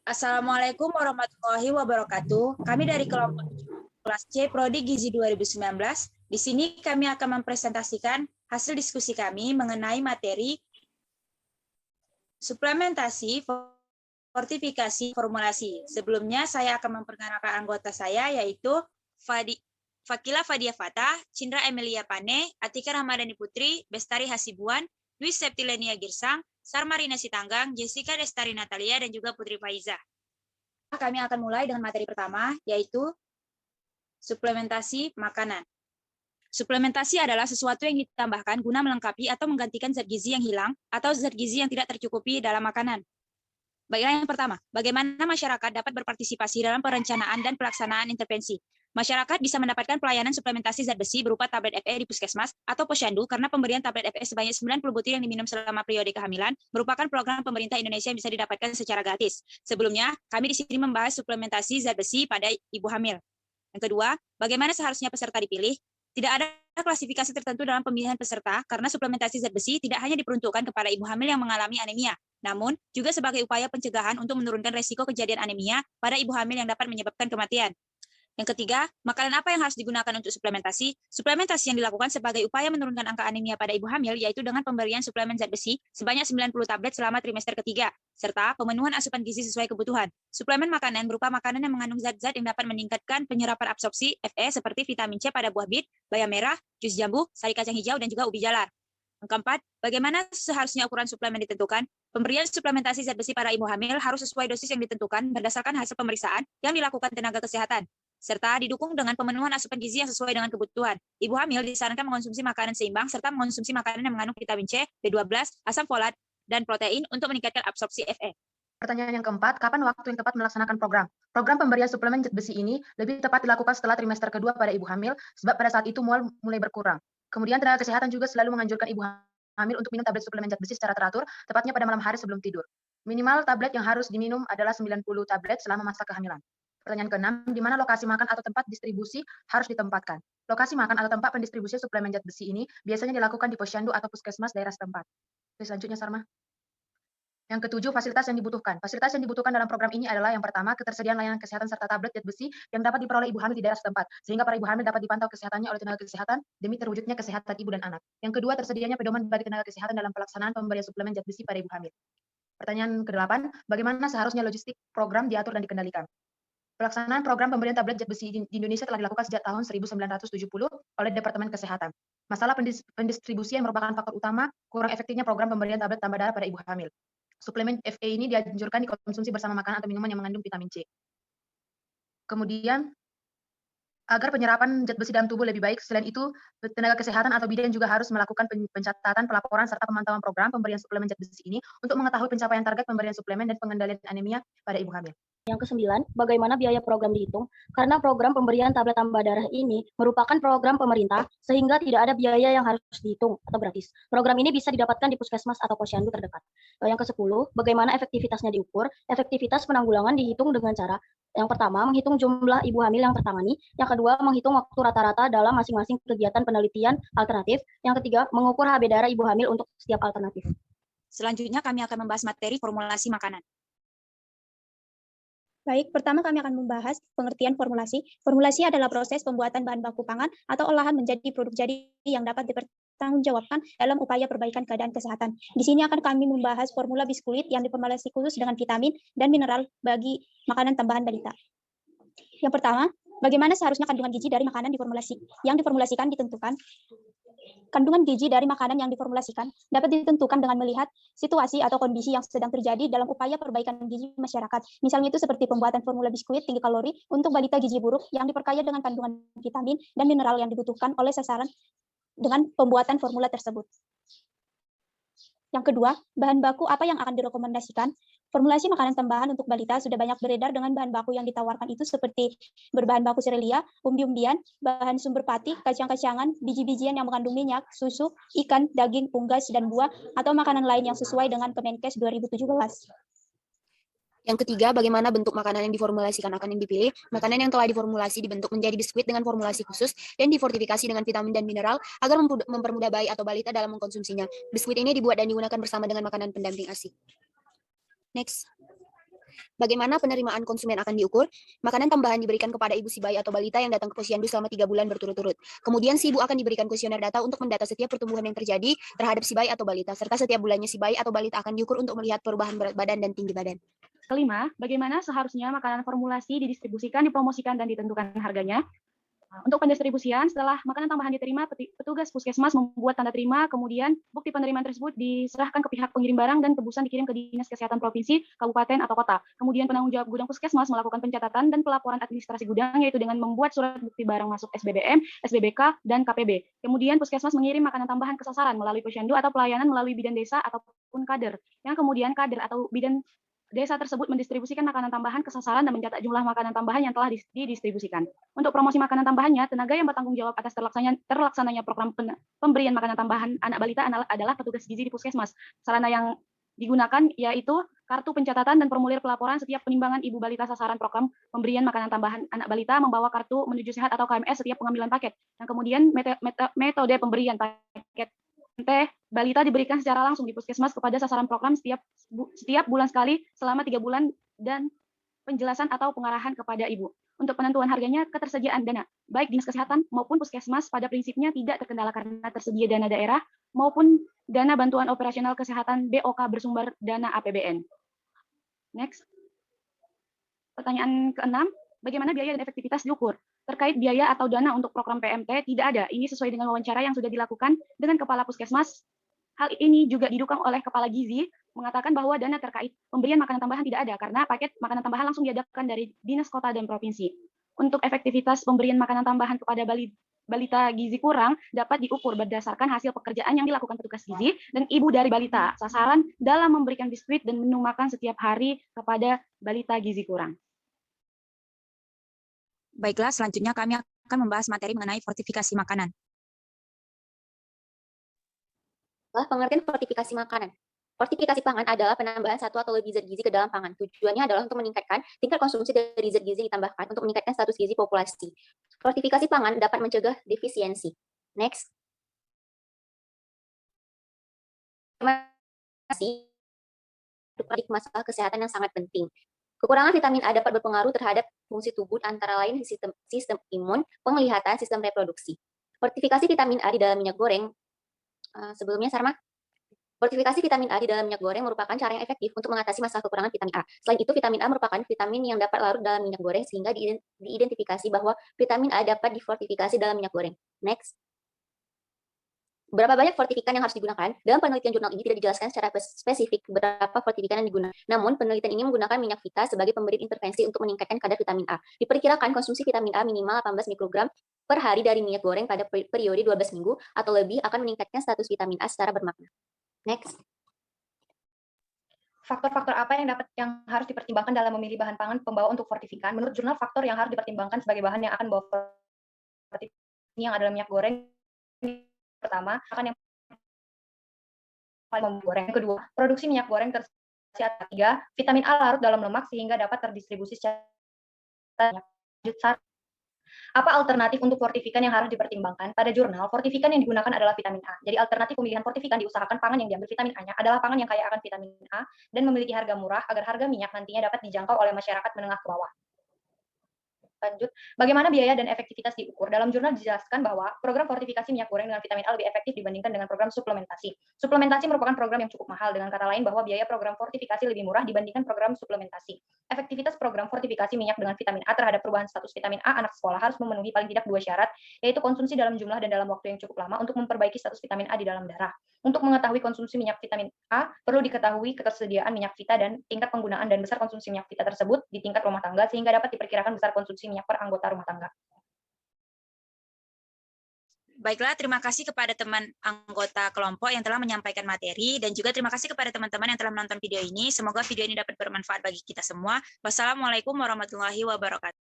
Assalamualaikum warahmatullahi wabarakatuh. Kami dari kelompok kelas C Prodi Gizi 2019. Di sini kami akan mempresentasikan hasil diskusi kami mengenai materi suplementasi, fortifikasi, formulasi. Sebelumnya saya akan memperkenalkan anggota saya yaitu Fakila Fadia Fatah, Cindra Emilia Pane, Atika Ramadhani Putri, Bestari Hasibuan, Dwi Septilenia Girsang, Sarmarina Sitanggang, Jessica Destari Natalia, dan juga Putri Faiza. Kami akan mulai dengan materi pertama, yaitu suplementasi makanan. Suplementasi adalah sesuatu yang ditambahkan guna melengkapi atau menggantikan zat gizi yang hilang atau zat gizi yang tidak tercukupi dalam makanan. Baiklah, yang pertama, bagaimana masyarakat dapat berpartisipasi dalam perencanaan dan pelaksanaan intervensi. Masyarakat bisa mendapatkan pelayanan suplementasi zat besi berupa tablet FE di puskesmas atau posyandu karena pemberian tablet FE sebanyak 90 butir yang diminum selama periode kehamilan merupakan program pemerintah Indonesia yang bisa didapatkan secara gratis. Sebelumnya, kami di sini membahas suplementasi zat besi pada ibu hamil. Yang kedua, bagaimana seharusnya peserta dipilih? Tidak ada klasifikasi tertentu dalam pemilihan peserta karena suplementasi zat besi tidak hanya diperuntukkan kepada ibu hamil yang mengalami anemia, namun juga sebagai upaya pencegahan untuk menurunkan resiko kejadian anemia pada ibu hamil yang dapat menyebabkan kematian. Yang ketiga, makanan apa yang harus digunakan untuk suplementasi? Suplementasi yang dilakukan sebagai upaya menurunkan angka anemia pada ibu hamil yaitu dengan pemberian suplemen zat besi sebanyak 90 tablet selama trimester ketiga, serta pemenuhan asupan gizi sesuai kebutuhan. Suplemen makanan berupa makanan yang mengandung zat-zat yang dapat meningkatkan penyerapan absorpsi Fe seperti vitamin C pada buah bit, bayam merah, jus jambu, sari kacang hijau, dan juga ubi jalar. Yang keempat, bagaimana seharusnya ukuran suplemen ditentukan? Pemberian suplementasi zat besi pada ibu hamil harus sesuai dosis yang ditentukan berdasarkan hasil pemeriksaan yang dilakukan tenaga kesehatan, serta didukung dengan pemenuhan asupan gizi yang sesuai dengan kebutuhan. Ibu hamil disarankan mengonsumsi makanan seimbang serta mengonsumsi makanan yang mengandung vitamin C, B12, asam folat, dan protein untuk meningkatkan absorpsi Fe. Pertanyaan yang keempat, kapan waktu yang tepat melaksanakan program? Program pemberian suplemen zat besi ini lebih tepat dilakukan setelah trimester kedua pada ibu hamil, sebab pada saat itu mual mulai berkurang. Kemudian tenaga kesehatan juga selalu menganjurkan ibu hamil untuk minum tablet suplemen zat besi secara teratur, tepatnya pada malam hari sebelum tidur. Minimal tablet yang harus diminum adalah 90 tablet selama masa kehamilan. Pertanyaan keenam, di mana lokasi makan atau tempat distribusi harus ditempatkan? Lokasi makan atau tempat pendistribusi suplemen zat besi ini biasanya dilakukan di posyandu atau puskesmas daerah setempat. Oke, selanjutnya, Sarma. Yang ketujuh, fasilitas yang dibutuhkan. Fasilitas yang dibutuhkan dalam program ini adalah yang pertama, ketersediaan layanan kesehatan serta tablet zat besi yang dapat diperoleh ibu hamil di daerah setempat, sehingga para ibu hamil dapat dipantau kesehatannya oleh tenaga kesehatan demi terwujudnya kesehatan ibu dan anak. Yang kedua, tersedianya pedoman bagi tenaga kesehatan dalam pelaksanaan pemberian suplemen zat besi pada ibu hamil. Pertanyaan ke-8, bagaimana seharusnya logistik program diatur dan dikendalikan? Pelaksanaan program pemberian tablet zat besi di Indonesia telah dilakukan sejak tahun 1970 oleh Departemen Kesehatan. Masalah pendistribusian merupakan faktor utama kurang efektifnya program pemberian tablet tambah darah pada ibu hamil. Suplemen Fe ini dianjurkan dikonsumsi bersama makanan atau minuman yang mengandung vitamin C. Kemudian, agar penyerapan zat besi dalam tubuh lebih baik, selain itu, tenaga kesehatan atau bidan juga harus melakukan pencatatan, pelaporan, serta pemantauan program pemberian suplemen zat besi ini untuk mengetahui pencapaian target pemberian suplemen dan pengendalian anemia pada ibu hamil. Yang ke-9, bagaimana biaya program dihitung? Karena program pemberian tablet tambah darah ini merupakan program pemerintah, sehingga tidak ada biaya yang harus dihitung atau gratis. Program ini bisa didapatkan di puskesmas atau posyandu terdekat. Yang ke-10, bagaimana efektivitasnya diukur? Efektivitas penanggulangan dihitung dengan cara yang pertama, menghitung jumlah ibu hamil yang tertangani. Yang kedua, menghitung waktu rata-rata dalam masing-masing kegiatan penelitian alternatif. Yang ketiga, mengukur HB darah ibu hamil untuk setiap alternatif. Selanjutnya kami akan membahas materi formulasi makanan. Baik, pertama kami akan membahas pengertian formulasi. Formulasi adalah proses pembuatan bahan baku pangan atau olahan menjadi produk jadi yang dapat dipertanggungjawabkan dalam upaya perbaikan keadaan kesehatan. Di sini akan kami membahas formula biskuit yang diformulasi khusus dengan vitamin dan mineral bagi makanan tambahan balita. Yang pertama, bagaimana seharusnya kandungan gizi dari makanan diformulasi? Yang diformulasikan ditentukan. Kandungan gizi dari makanan yang diformulasikan dapat ditentukan dengan melihat situasi atau kondisi yang sedang terjadi dalam upaya perbaikan gizi masyarakat. Misalnya itu seperti pembuatan formula biskuit tinggi kalori untuk balita gizi buruk yang diperkaya dengan kandungan vitamin dan mineral yang dibutuhkan oleh sasaran dengan pembuatan formula tersebut. Yang kedua, bahan baku apa yang akan direkomendasikan? Formulasi makanan tambahan untuk balita sudah banyak beredar dengan bahan baku yang ditawarkan itu seperti berbahan baku serelia, umbi-umbian, bahan sumber pati, kacang-kacangan, biji-bijian yang mengandung minyak, susu, ikan, daging, unggas, dan buah, atau makanan lain yang sesuai dengan Kemenkes 2017. Yang ketiga, bagaimana bentuk makanan yang diformulasikan akan yang dipilih. Makanan yang telah diformulasi dibentuk menjadi biskuit dengan formulasi khusus dan difortifikasi dengan vitamin dan mineral agar mempermudah bayi atau balita dalam mengkonsumsinya. Biskuit ini dibuat dan digunakan bersama dengan makanan pendamping ASI. Next. Bagaimana penerimaan konsumen akan diukur? Makanan tambahan diberikan kepada ibu si bayi atau balita yang datang ke posyandu selama 3 bulan berturut-turut. Kemudian si ibu akan diberikan kuesioner data untuk mendata setiap pertumbuhan yang terjadi terhadap si bayi atau balita, serta setiap bulannya si bayi atau balita akan diukur untuk melihat perubahan berat badan dan tinggi badan. Kelima, bagaimana seharusnya makanan formulasi didistribusikan, dipromosikan, dan ditentukan harganya. Untuk pendistribusian, setelah makanan tambahan diterima, petugas puskesmas membuat tanda terima, kemudian bukti penerimaan tersebut diserahkan ke pihak pengirim barang dan tebusan dikirim ke Dinas Kesehatan Provinsi, Kabupaten, atau Kota. Kemudian penanggung jawab gudang puskesmas melakukan pencatatan dan pelaporan administrasi gudang, yaitu dengan membuat surat bukti barang masuk SBBM, SBBK, dan KPB. Kemudian puskesmas mengirim makanan tambahan ke sasaran melalui posyandu atau pelayanan melalui bidan desa ataupun kader. Yang kemudian kader atau bidan desa tersebut mendistribusikan makanan tambahan ke sasaran dan mencatat jumlah makanan tambahan yang telah didistribusikan. Untuk promosi makanan tambahannya, tenaga yang bertanggung jawab atas terlaksananya program pemberian makanan tambahan anak balita adalah petugas gizi di puskesmas. Sarana yang digunakan yaitu kartu pencatatan dan formulir pelaporan setiap penimbangan ibu balita sasaran program pemberian makanan tambahan anak balita, membawa kartu menuju sehat atau KMS setiap pengambilan paket. Dan kemudian metode pemberian paket balita diberikan secara langsung di puskesmas kepada sasaran program setiap bulan sekali selama 3 bulan, dan penjelasan atau pengarahan kepada ibu. Untuk penentuan harganya, ketersediaan dana, baik dinas kesehatan maupun puskesmas pada prinsipnya tidak terkendala karena tersedia dana daerah maupun dana bantuan operasional kesehatan BOK bersumber dana APBN. Next. Pertanyaan ke-6, bagaimana biaya dan efektivitas diukur? Terkait biaya atau dana untuk program PMT, tidak ada. Ini sesuai dengan wawancara yang sudah dilakukan dengan Kepala Puskesmas. Hal ini juga didukung oleh Kepala Gizi, mengatakan bahwa dana terkait pemberian makanan tambahan tidak ada, karena paket makanan tambahan langsung diadakan dari Dinas Kota dan Provinsi. Untuk efektivitas pemberian makanan tambahan kepada balita gizi kurang dapat diukur berdasarkan hasil pekerjaan yang dilakukan petugas gizi dan ibu dari balita sasaran dalam memberikan biskuit dan menu makan setiap hari kepada balita gizi kurang. Baiklah, selanjutnya kami akan membahas materi mengenai fortifikasi makanan. Pengertian fortifikasi makanan. Fortifikasi pangan adalah penambahan satu atau lebih zat gizi ke dalam pangan. Tujuannya adalah untuk meningkatkan tingkat konsumsi dari zat gizi ditambahkan untuk meningkatkan status gizi populasi. Fortifikasi pangan dapat mencegah defisiensi. Next. Masalah kesehatan yang sangat penting. Kekurangan vitamin A dapat berpengaruh terhadap fungsi tubuh, antara lain sistem imun, penglihatan, sistem reproduksi. Fortifikasi vitamin A di dalam minyak goreng, sebelumnya Sarma, fortifikasi vitamin A di dalam minyak goreng merupakan cara yang efektif untuk mengatasi masalah kekurangan vitamin A. Selain itu, vitamin A merupakan vitamin yang dapat larut dalam minyak goreng, sehingga diidentifikasi bahwa vitamin A dapat difortifikasi dalam minyak goreng. Next. Berapa banyak fortifikan yang harus digunakan? Dalam penelitian jurnal ini tidak dijelaskan secara spesifik berapa fortifikan yang digunakan. Namun, penelitian ini menggunakan minyak vita sebagai pemberi intervensi untuk meningkatkan kadar vitamin A. Diperkirakan konsumsi vitamin A minimal 18 mikrogram per hari dari minyak goreng pada periode 12 minggu atau lebih akan meningkatkan status vitamin A secara bermakna. Next. Faktor-faktor apa yang harus dipertimbangkan dalam memilih bahan pangan pembawa untuk fortifikan? Menurut jurnal, faktor yang harus dipertimbangkan sebagai bahan yang akan membawa fortifikan yang adalah minyak goreng. Pertama, akan yang paling menggoreng. Yang kedua, produksi minyak goreng tersedia. Ketiga, vitamin A larut dalam lemak sehingga dapat terdistribusi secara. Apa alternatif untuk fortifikan yang harus dipertimbangkan? Pada jurnal, fortifikan yang digunakan adalah vitamin A. Jadi alternatif pemilihan fortifikan diusahakan pangan yang diambil vitamin A-nya adalah pangan yang kaya akan vitamin A dan memiliki harga murah agar harga minyak nantinya dapat dijangkau oleh masyarakat menengah ke bawah. Lanjut, bagaimana biaya dan efektivitas diukur? Dalam jurnal dijelaskan bahwa program fortifikasi minyak goreng dengan vitamin A lebih efektif dibandingkan dengan program suplementasi. Suplementasi merupakan program yang cukup mahal, dengan kata lain bahwa biaya program fortifikasi lebih murah dibandingkan program suplementasi. Efektivitas program fortifikasi minyak dengan vitamin A terhadap perubahan status vitamin A anak sekolah harus memenuhi paling tidak 2 syarat, yaitu konsumsi dalam jumlah dan dalam waktu yang cukup lama untuk memperbaiki status vitamin A di dalam darah. Untuk mengetahui konsumsi minyak vitamin A, perlu diketahui ketersediaan minyak vita dan tingkat penggunaan dan besar konsumsi minyak vita tersebut di tingkat rumah tangga, sehingga dapat diperkirakan besar konsumsi minyak per anggota rumah tangga. Baiklah, terima kasih kepada teman anggota kelompok yang telah menyampaikan materi, dan juga terima kasih kepada teman-teman yang telah menonton video ini. Semoga video ini dapat bermanfaat bagi kita semua. Wassalamualaikum warahmatullahi wabarakatuh.